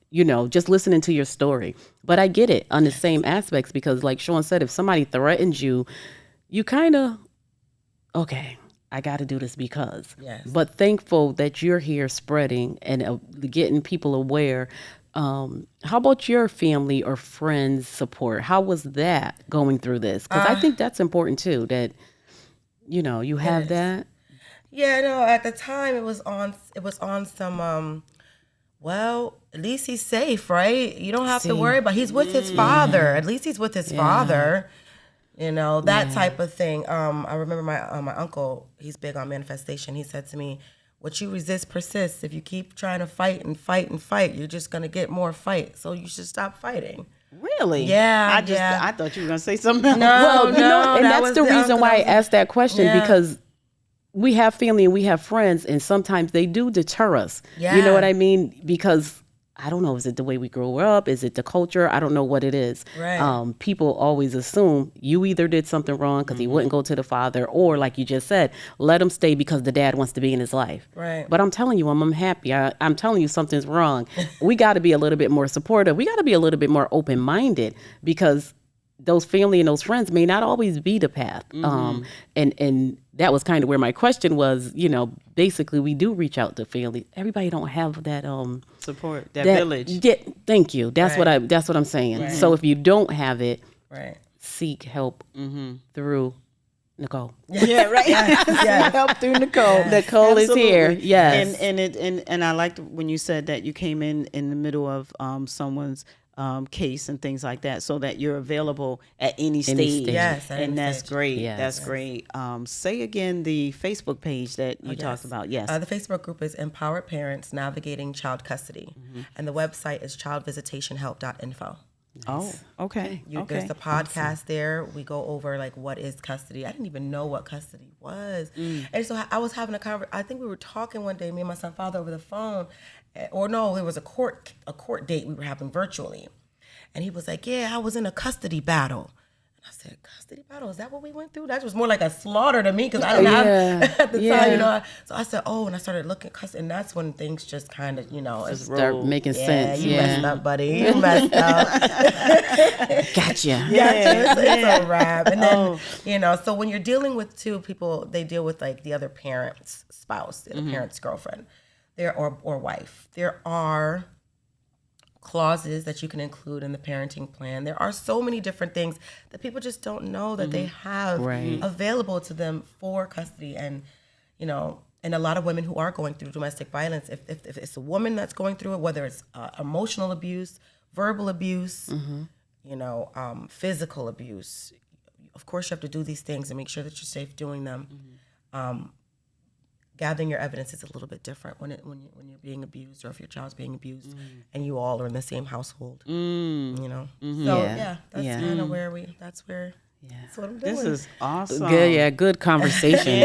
just listening to your story. But I get it on the same aspects because, like Sean said, if somebody threatens you, you kind of, okay, I got to do this because. Yes. But thankful that you're here spreading and getting people aware. How about your family or friends support? How was that going through this? Because I think that's important too, that, you have that. Yeah, no, at the time it was on some well, at least he's safe, right? You don't have to See. worry about. He's with his father. At least he's with his father. You know, that type of thing. I remember my uncle. He's big on manifestation. He said to me, "What you resist persists. If you keep trying to fight and fight and fight, you're just gonna get more fight. So you should stop fighting." Really? Yeah, I thought you were gonna say something else. Well, no, and that that's was the the reason uncle why I that was- asked that question, Yeah. because we have family and we have friends, and sometimes they do deter us. You Yeah. know what I mean? Because I don't know, is it the way we grew up? Is it the culture? I don't know what it is. Right. People always assume you either did something wrong because he wouldn't go to the father, or like you just said, let him stay because the dad wants to be in his life. Right. But I'm telling you, I'm happy. I'm telling you something's wrong. We got to be a little bit more supportive. We got to be a little bit more open-minded, because those family and those friends may not always be the path. And that was kind of where my question was, basically we do reach out to family. Everybody don't have that Support that village. Yeah, thank you. That's Right. that's what I'm saying. So if you don't have it, Right. seek help through Nicole. Yeah, right. Yes. Help through Nicole. Nicole is here. Absolutely. Yes. And I liked when you said that you came in the middle of someone's case and things like that, so that you're available at any stage. stage. Yes, at any and that's stage. great. Yes. That's great. Say again the Facebook page that you talked about. Yes. The Facebook group is Empowered Parents Navigating Child Custody, and the website is childvisitationhelp.info. Oh, okay. There's the podcast there. We go over like what is custody. I didn't even know what custody was, and so I was having a conversation. I think we were talking one day, me and my son father over the phone, or no, it was a court date we were having virtually, and he was like, "Yeah, I was in a custody battle." And I said, "Custody battle? Is that what we went through?" That was more like a slaughter to me because I didn't have at the time, So I said, "Oh," and I started looking at custody, and that's when things just kind of, it's Start making yeah, sense. you messed up, buddy. You messed up. Gotcha. Yeah, it's a wrap. And then, so when you're dealing with two people, they deal with like the other parent's spouse, the other parent's girlfriend, or wife. There are clauses that you can include in the parenting plan. There are so many different things that people just don't know that they have available to them for custody. And, and a lot of women who are going through domestic violence, if it's a woman that's going through it, whether it's emotional abuse, verbal abuse, physical abuse, of course you have to do these things and make sure that you're safe doing them. Gathering your evidence is a little bit different when you're being abused, or if your child's being abused and you all are in the same household. So that's kind of that's what I'm doing. This is awesome. Good conversation.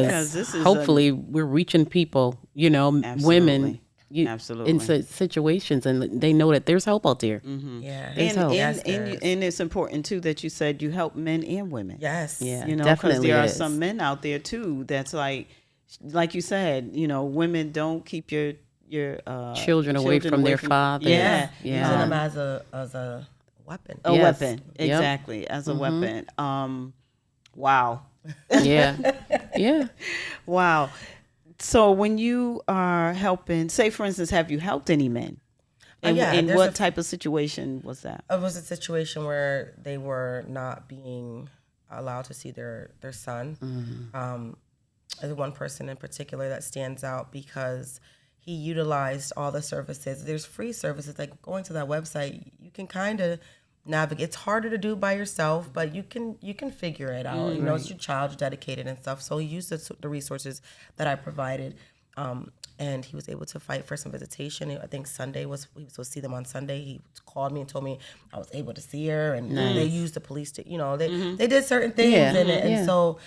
because this is hopefully we're reaching people, women Absolutely. in situations, and they know that there's help out there. Yeah. There's help. And it's important too that you said you help men and women. Yes. Yeah, Because definitely there are is. some men out there too that's like you said, women don't keep your Children away from their father. Yeah. Using them as a weapon. A Yes. weapon. Yep. Exactly. As a weapon. Wow. Yeah. Wow. So when you are helping, say for instance, have you helped any men? And, and there's what type of situation was that? It was a situation where they were not being allowed to see their son. There's one person in particular that stands out because he utilized all the services. There's free services, like going to that website, you can kind of navigate. It's harder to do by yourself, but you can figure it out. It's your child, you're dedicated and stuff. So he used the resources that I provided, and he was able to fight for some visitation. I think he was supposed to see them on Sunday. He called me and told me I was able to see her, and they used the police to, they did certain things in it, and so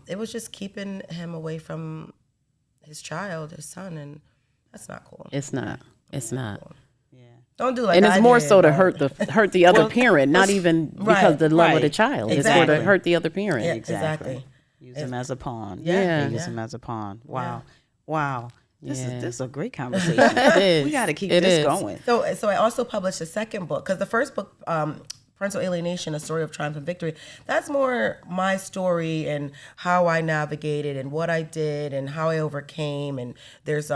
it was just keeping him away from his child, his son, and that's not cool. It's not. Cool. Don't do like And it's I more did, so to but- hurt the other parent, not even because the love of the child. It's for to Exactly. hurt the other parent. Yeah, Exactly. Use him as a pawn. Yeah. Use him as a pawn. Wow. Wow. This is a great conversation. It is. We got to keep It this is. going. So I also published a second book, because the first book, Parental Alienation, A Story of Triumph and Victory, that's more my story and how I navigated and what I did and how I overcame. And there's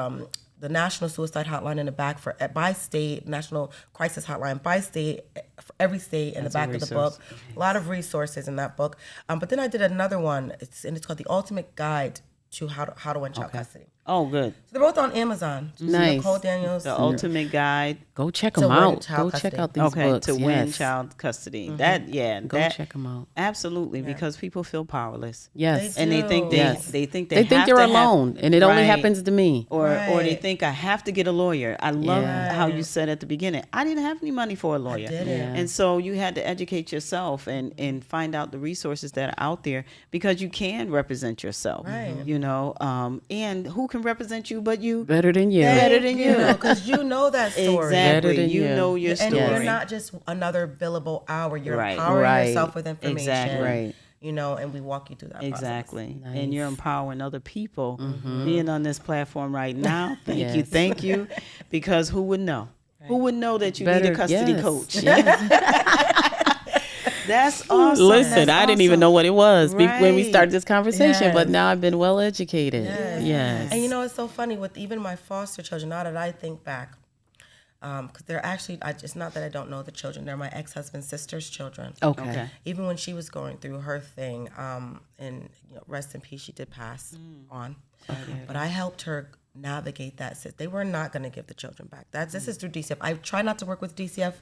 the National Suicide Hotline in the back by state, National Crisis Hotline by state, for every state in the back of the book. A lot of resources in that book. But then I did another one, it's called The Ultimate Guide to How to Win Child Custody. Oh, good. So they're both on Amazon. Nice. Nicole Daniels. The Ultimate Guide. Go check To them win out. child Go check custody. out these Okay, books. to win Yes. child custody. That Go check them out. absolutely, because people feel powerless. Yes. They And they think do. Yes. they think They think have they're to have- alone, and it only Right. happens to me. or they Right. think I have to get a lawyer. I love Yeah. how you said at the beginning, I didn't have any money for a lawyer. didn't. Yeah. And so you had to educate yourself and find out the resources that are out there, because you can represent yourself. Right. You know, and who can represent you but you? Better than you. Better than you. Because you know that story. Exactly. Better than You you. know your And story. you're not just another billable hour. You're Right. empowering Right. yourself with information. Exactly. Right. You know, and we walk you through that Exactly. Nice. And you're empowering other people being on this platform right now. Thank you. Yes. Thank you. Because who would know? Who would know that you need Better a custody yes. coach? Yes. That's awesome. Listen, That's I didn't even awesome. know what it was when we Right. started this conversation, but Yes. now I've been well educated. Yes. Yes. And you know, it's so funny with even my foster children, now that I think back, because they're actually, it's not that I don't know the children, they're my ex-husband's sister's children. Okay. Okay. Even when she was going through her thing, and rest in peace, she did pass on. But I helped her navigate that. They were not going to give the children back. This is through DCF. I try not to work with DCF.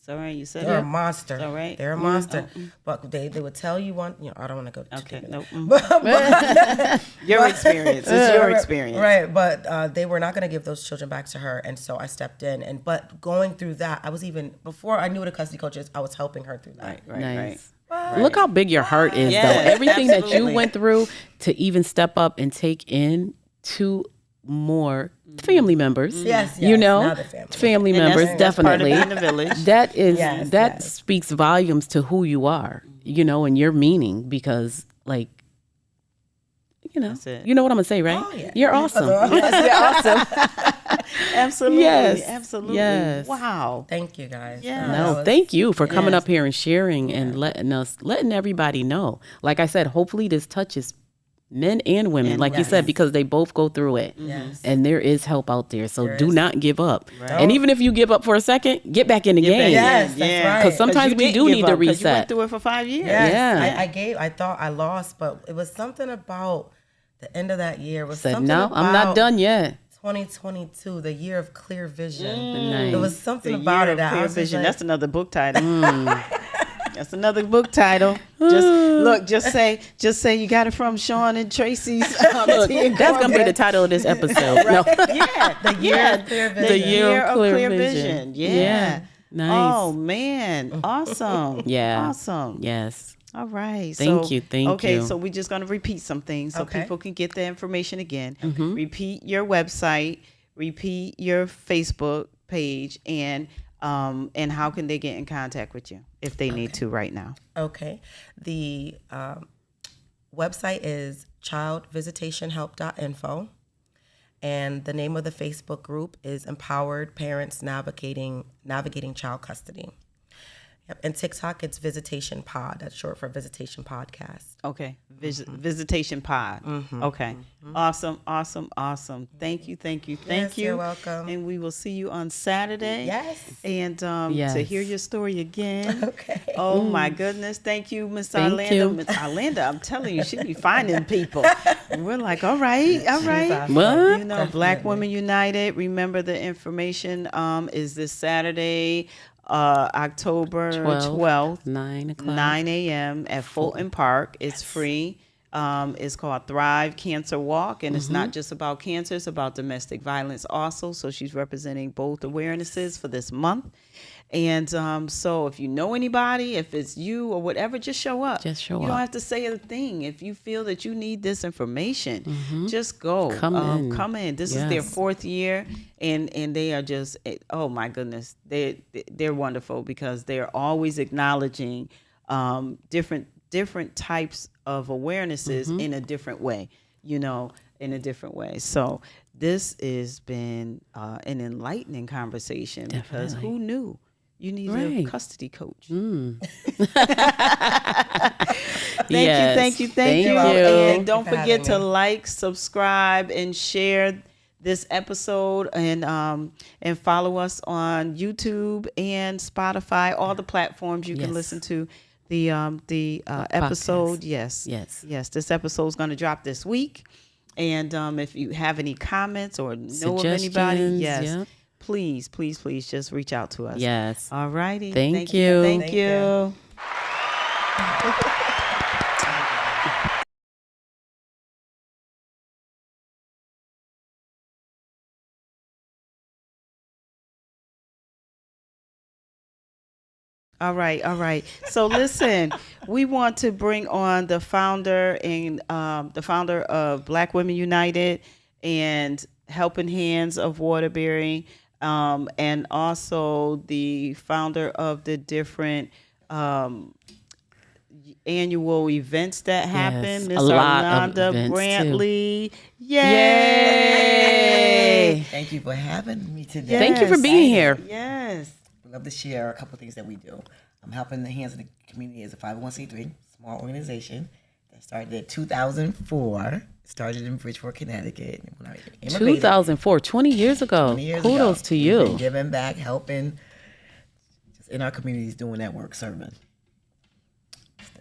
It's all right. You said They're it. a monster. All right. They're a monster. But they would tell you one. I don't want to go too Okay. deep. Nope. But, Your experience. It's your experience. Right, but they were not going to give those children back to her, and so I stepped in. But going through that, I was even before I knew what a custody coach is, I was helping her through that. Right. Right. Nice. Right. Look how big your heart is, Yes, though. Everything that absolutely. you went through to even step up and take in two more family members. Yes, You yes, know, now they're family. And members, that's part of definitely. being in the village. That is Yes, that yes. speaks volumes to who you are, and your meaning, because like That's it. you know what I'm gonna say, right? Oh, yeah. You're awesome. Yes, you're awesome. Absolutely. Yes, Absolutely. yes. Wow. Thank you, guys. Yeah. That No, was- thank you for coming Yes. up here and sharing and letting everybody know. Like I said, hopefully this touches men and women, And like you yes. said, because they both go through it. Yes. And there is help out there. So There do is. not give up. Right. And even if you give up for a second, get back in the game. Yes, that's right. 'Cause sometimes you we didn't do give need to up, 'cause You reset. went through it for 5 years. Yes. Yeah. I thought I lost, but it was something about the end of that year. Was Said, something no, about I'm not done yet. 2022, the year of clear vision. Nice. There was something The about Year it of that I Clear was just Vision. like, That's another book title. That's another book title. Just look, just say you got it from Sean and Tracy's. Look, that's going to be the title of this episode. No. Yeah, the year of clear vision. The year of clear vision. vision. Yeah. Yeah. Nice. Oh man, awesome. Yeah. Awesome. Yes. All right. Thank you, thank okay, you. so we're just going to repeat some things so Okay. people can get the information again. Mm-hmm. Repeat your website, repeat your Facebook page, and how can they get in contact with you if they need to right now? Okay. The website is childvisitationhelp.info. And the name of the Facebook group is Empowered Parents Navigating Child Custody. Yep. And TikTok, it's Visitation Pod. That's short for Visitation Podcast. Okay. Visitation Pod. Okay. Awesome. Thank you. Yes, you're welcome. And we will see you on Saturday. Yes. And Yes. to hear your story again. Okay. Oh my goodness. Thank you, Miss Thank Arlanda. you. Miss Arlanda, I'm telling you, she be finding people. And we're like, all right. awesome. What? You know, Black Women United. Remember the information is this Saturday, October 12th. 9 o'clock. 9 a.m. at Fulton Park. It's free. It's called Thrive Cancer Walk, and it's not just about cancer, it's about domestic violence also. So she's representing both awarenesses for this month. And so if you know anybody, if it's you or whatever, just show up. Just show You up. don't have to say a thing. If you feel that you need this information, just go. Come in. Come in. This is their Yes. 4th year, and they are just, oh my goodness, they're wonderful because they're always acknowledging different types of awarenesses in a different way, in a different way. So this has been an enlightening conversation because Definitely. who knew you need a Right. custody coach? Yes. Thank you. Thank you. And don't Thank you for forget to having me. like, subscribe, and share this episode, and follow us on YouTube and Spotify, all the platforms you can Yes. listen to the episode. Yes. Yes. This episode is going to drop this week. And if you have any comments or know of anybody, Suggestions, yes, yeah. please, please, please just reach out to us. Yes. All righty. Thank you. Thank Thank you. you. All right, all right. So listen, we want to bring on the founder and the founder of Black Women United and Helping Hands of Waterbury, and also the founder of the different annual events that happen, Yes, Miss a lot of Arlanda events, too. Brantley. Yay! Yay! Thank you for having me today. Thank you for being here. Yes. I'd love to share a couple of things that we do. I'm helping the Hands of the Community as a 501c3 small organization that started in 2004. Started in Bridgeport, Connecticut. When I immigrated 2004, 20 years ago. 20 years Kudos ago. to We've you. been giving back, helping, just in our communities, doing that work, serving.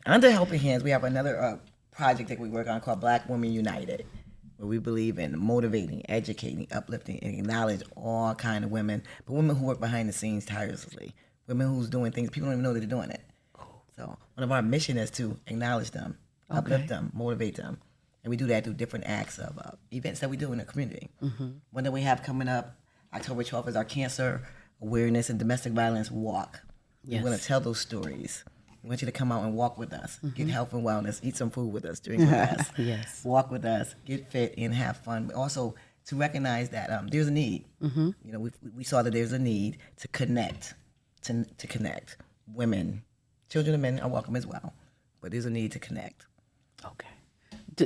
Under Helping Hands, we have another project that we work on called Black Women United, where we believe in motivating, educating, uplifting, and acknowledge all kind of women, but women who work behind the scenes tirelessly, women who's doing things people don't even know that they're doing it. So one of our mission is to acknowledge them, uplift them, motivate them, and we do that through different acts of events that we do in the community. One that we have coming up, October 12th, is our Cancer Awareness and Domestic Violence Walk. We want to tell those stories. We want you to come out and walk with us, get health and wellness, eat some food with us, drink with us, Yes. walk with us, get fit, and have fun. Also, to recognize that there's a need. You know, we saw that there's a need to connect, to connect. Women, children, and men are welcome as well, but there's a need to connect. Okay.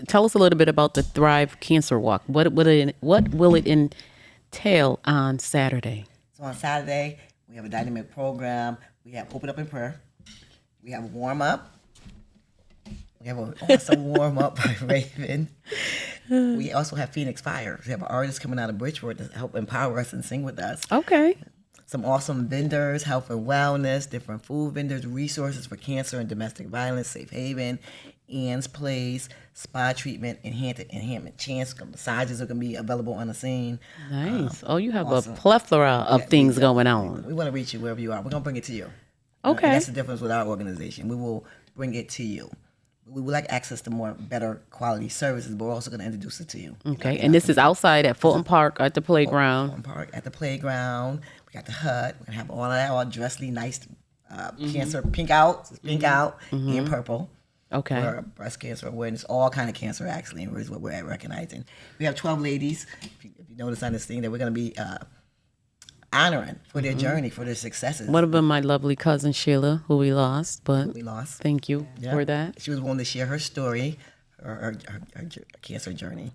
Tell us a little bit about the Thrive Cancer Walk. What will it entail on Saturday? So on Saturday, we have a dynamic program. We have Open Up in Prayer. We have a warm up. We have an awesome warm up by Raven. We also have Phoenix Fires. We have artists coming out of Bridgeport to help empower us and sing with us. Okay. Some awesome vendors, health and wellness, different food vendors, resources for cancer and domestic violence, Safe Haven, Ann's Place, spa treatment, enhancement chance. Massages are going to be available on the scene. Nice. You have awesome. a plethora of Yeah, things we- going on. We want to reach you wherever you are. We're going to bring it to you. Okay. And that's the difference with our organization. We will bring it to you. We would like access to more better quality services, but we're also going to introduce it to you. Okay. And this is outside at Fulton Park at the playground. Fulton Park at the playground. We got the hut. We're going to have all of that, all dressly nice cancer, pink out, and purple. Okay. For breast cancer awareness, all kind of cancer actually, is what we're recognizing. We have 12 ladies, if you notice on this thing, that we're going to be honoring for their journey, for their successes. One of them, my lovely cousin Sheila, who we lost, but We lost. thank you Yeah. for that. She was willing to share her story, her cancer journey.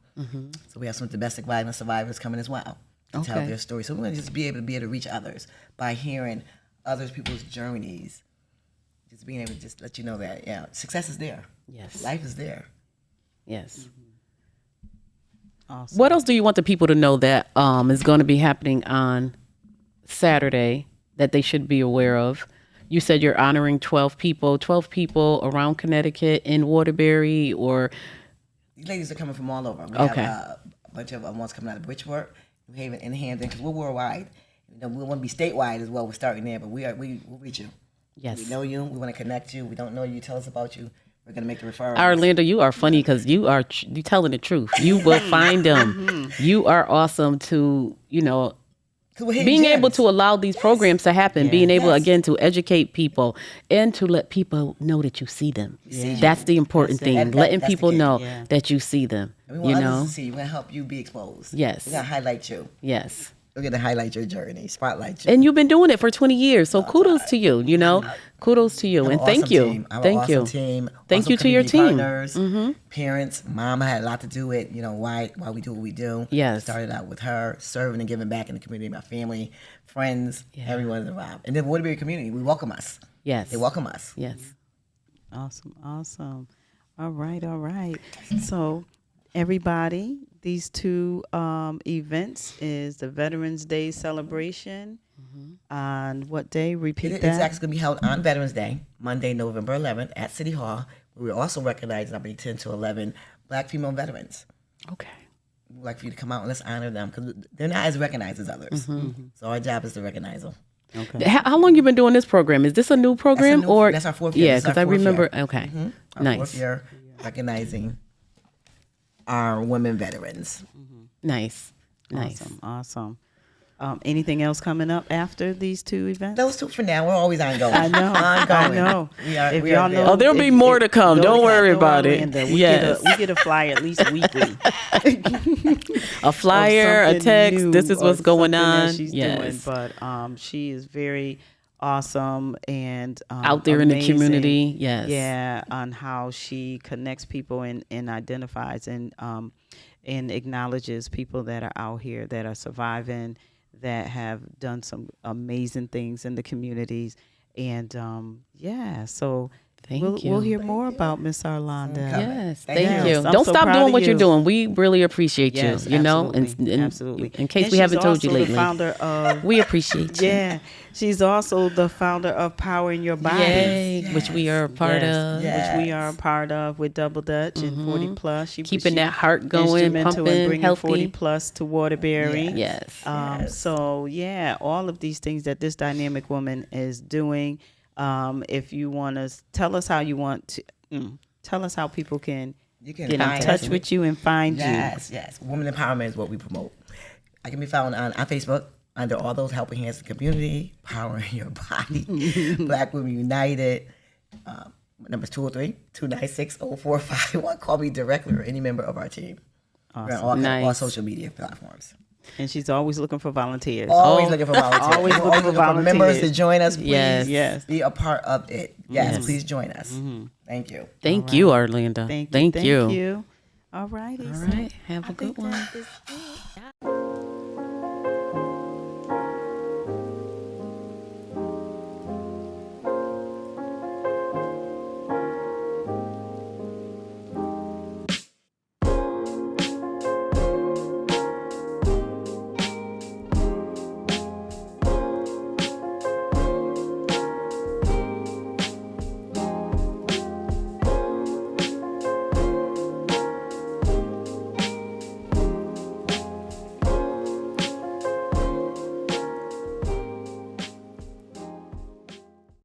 So we have some domestic violence survivors coming as well to tell Okay. their story. So we're going to just be able to reach others by hearing other people's journeys. Just being able to just let you know that, yeah, success is there. Yes. Life is there. Yes. Awesome. What else do you want the people to know that is going to be happening on Saturday that they should be aware of? You said you're honoring 12 people around Connecticut in Waterbury, or These ladies are coming from all over. We Okay. have a bunch of ones coming out of Bridgeport, New Haven, and Hampton, because we're worldwide. You know, we want to be statewide as well. We're starting there, but we'll reach you. yes. We know you. We want to connect you. We don't know you. Tell us about you. We're going to make the referrals. Arlanda, you are funny because you telling the truth. You will find them. You are awesome to, 'Cause we're hitting being able gems. to allow these programs to happen, being able, Yes. again, to educate people and to let people know that you see them. That's the important thing. That- Letting that's the people key. know Yeah. that you see them. And we You want know? others to see you. We're going to help you be exposed. Yes. We're going to highlight you. Yes. We're going to highlight your journey, spotlight you. And you've been doing it for 20 years. So kudos to you, Kudos to you. We have And an thank awesome you. team. I have an Thank awesome you. team. Thank Awesome you to your community team. Partners, parents. Mama had a lot to do with, why we do what we do. Yes. Started out with her serving and giving back in the community, my family, friends, everyone's involved. And then Waterbury community, we welcome us. Yes. They welcome us. Yes. Awesome, awesome. All right, all right. So, everybody, these two events is the Veterans Day celebration on what day? Repeat It's that. actually going to be held on Veterans Day, Monday, November 11th at City Hall. We're also recognizing, I believe, 10 to 11 Black female veterans. Okay. we'd like for you to come out and let's honor them because they're not as recognized as others. So our job is to recognize them. Okay. How long you been doing this program? Is this a new program or that's our fourth year. Yeah, This is our because I fourth remember. year. Okay, Our nice, fourth year recognizing our women veterans. nice. Awesome. Anything else coming up after these two events? Those two for now. We're always ongoing. I know. Ongoing. I know. We If y'all there. know, Oh, there'll be more to come. Don't worry about it. Orlando, Yes. we get a flyer at least weekly. A flyer, a something text. new This is or what's going something that on. she's doing, but she is very awesome and Out there in the amazing. community. Yes. Yeah, on how she connects people and identifies and acknowledges people that are out here that are surviving, that have done some amazing things in the communities, and so Thank we'll you. hear more about Miss Arlanda. Yes, Thank thank you. you. I'm Don't so stop proud doing of what you're you. doing. We really appreciate Yes, you. You know, absolutely. and Absolutely. in case And we haven't she's told you also the lately, founder of we appreciate you. yeah, she's also the founder of Power in Your Body. Yay, which we are a part Yes, of. Yes. which we are a part of with Double Dutch and 40 Plus. Keeping she that heart going, instrumental pumping, in bringing healthy. 40 Plus to Waterbury. Yes. So yeah, all of these things that this dynamic woman is doing. If you want to tell us how you want to, tell us how people can You can get in find touch us. with you and find you. Yes. Women empowerment is what we promote. I can be found on Facebook under all those helping hands in the community, Power in Your Body, Black Women United. Number's 203-296-0451. Call me directly or any member of our team. We're on all Nice. social media platforms. And she's always looking for volunteers. Always looking for volunteers. Always looking for members volunteers. to join us. Please Yes. be a part of it. Yes, please join us. Thank you. Thank you, Arlinda. Thank Thank you. you. All righty. All right. Have a good one.